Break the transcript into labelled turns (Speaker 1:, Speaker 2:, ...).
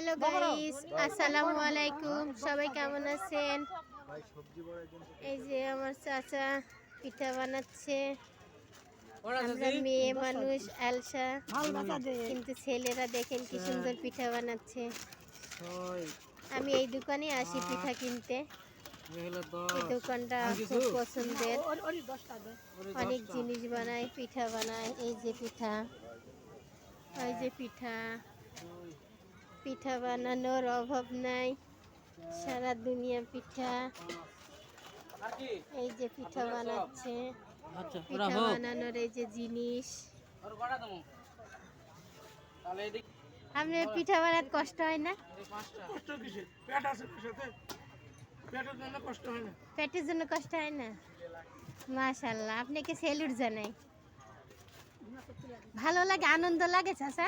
Speaker 1: Hello guys, আসসালামু আলাইকুম। সবাই কেমন আছেন? এই যে আমার চাচা পিঠা বানাচ্ছে। আমরা মেয়ে মানুষ আলসা, কিন্তু ছেলেরা দেখেন কি সুন্দর পিঠা বানাচ্ছে। আমি এই দোকানে আসি পিঠা কিনতে। এই দোকানটা খুব পছন্দের, অনেক জিনিস বানায়, পিঠা বানায়। এই যে পিঠা, ওই যে পিঠা। পিঠা বানানোর অভাব নাই, সারা দুনিয়া পিঠা। এই যে পিঠা বানাচ্ছে, পিঠা বানানোর এই যে জিনিস। আপনার পিঠা বানাতে কষ্ট হয় না? পেটের জন্য কষ্ট হয় না? মাশাআল্লাহ, আপনাকে সেলুট জানাই। ভালো লাগে, আনন্দ লাগে চাচা।